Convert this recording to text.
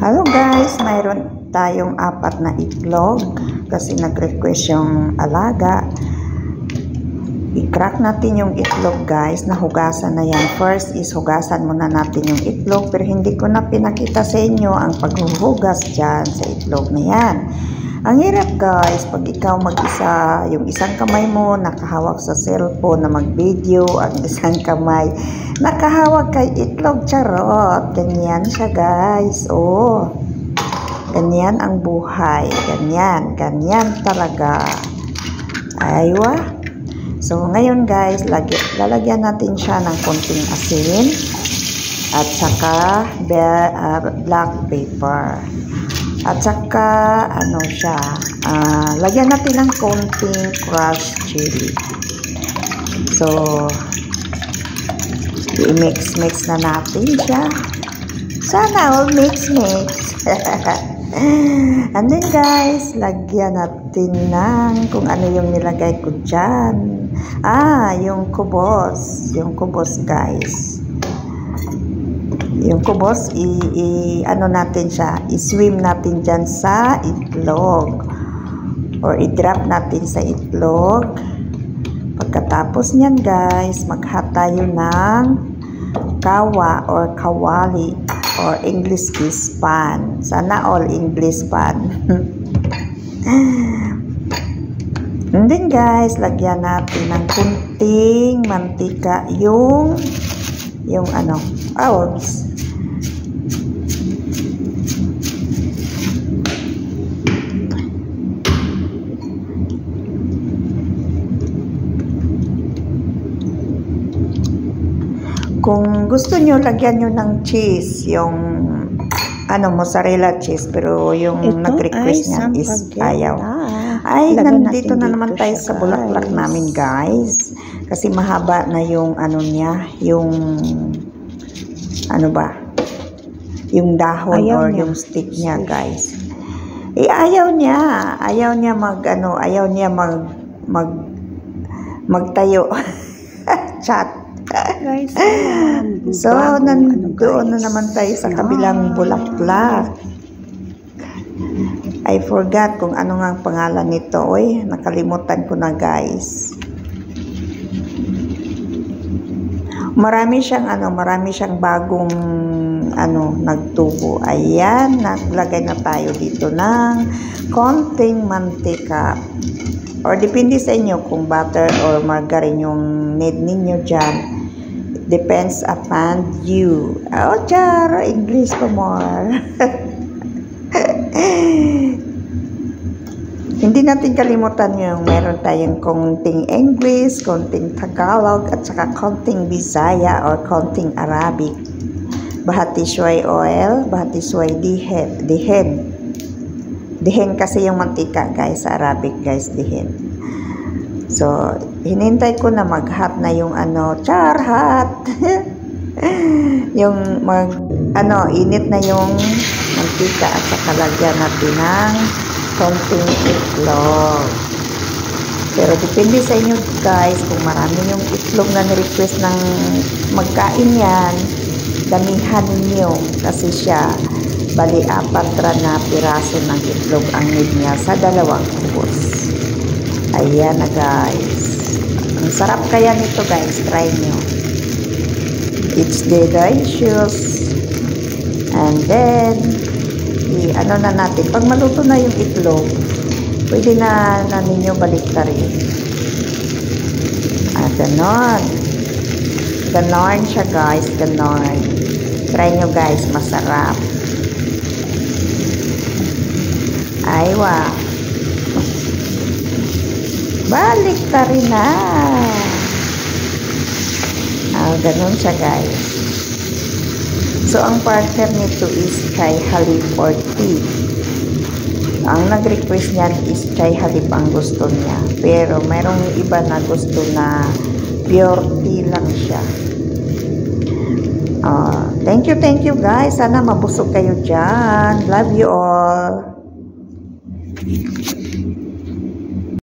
Hello guys, mayroon tayong 4 na itlog kasi nag-request yung alaga. I-crack natin yung itlog guys, nahugasan na yan. First is hugasan muna natin yung itlog, pero hindi ko na pinakita sa inyo ang paghuhugas dyan sa itlog na yan. Ang hirap guys, pag ikaw mag-isa, yung isang kamay mo nakahawak sa cellphone na mag-video, ang isang kamay nakahawak kay itlog, charot. Ganyan siya guys, oh. Ganyan ang buhay, ganyan talaga. Aywa. So ngayon guys, lalagyan natin siya ng konting asin at saka black pepper. At saka, lagyan natin ng konting crushed chili. So, i-mix na natin siya. Sana all mix. And then guys, lagyan natin ng kung ano yung nilagay ko dyan. Yung kubos. Yung kubos guys. Yung kubos, natin siya, i-swim natin dyan sa itlog. Or i-drop natin sa itlog. Pagkatapos niyan guys, mag-hot tayo ng kawa or kawali or English is pan. Sana all English pan. And then guys, lagyan natin ng kunting mantika yung kung gusto nyo, lagyan nyo ng cheese, yung mozzarella cheese, pero yung nag-request niya is ayaw. Ay, nandito na naman tayo sa bulaklak namin guys, kasi mahaba na yung niya, yung yung dahon ayaw or niya. Yung stick niya guys. Ayaw niya magtayo. Chat. Guys, so nandoon na naman tayo sa kabilang bulaklak. I forgot kung ano nga ang pangalan nito. Oy, nakalimutan ko na guys. Marami siyang bagong nagtubo. Ayan, naglagay na tayo dito ng konting mantika. Or depende sa inyo kung butter or margarine yung need ninyo dyan. Depends upon you. Oh, char! English pa more. Hindi natin kalimutan yung meron tayong konting English, konting Tagalog, at saka konting Bisaya or konting Arabic. Bahati soy oil, bahati soy dihen. Dihen kasi yung mantika guys, sa Arabic guys, dihen. So, hinintay ko na mag-hot na yung hot. Yung init na yung mantika at saka lagyan natin ng konting itlog. Pero depende sa inyo guys, kung marami yung itlog na ni-request ng magkain yan, damihan ninyo kasi siya bali 4 na piraso ng itlog ang need niya sa 2 kubos. Ayan na guys. Ang sarap kaya nito guys, try nyo. It's delicious. And then na natin, pag maluto na yung itlog, pwede na ninyo baliktarin. Ganon siya guys, ganon. Try nyo guys, masarap. Aywa. Balik ta rin na. Ganon siya guys. So ang partner nito is chai halib or tea. Ang nag-request niyan is chai halib ang gusto niya. Pero mayroong iba na gusto na pure tea lang siya. Thank you guys. Sana mabusog kayo dyan. Love you all.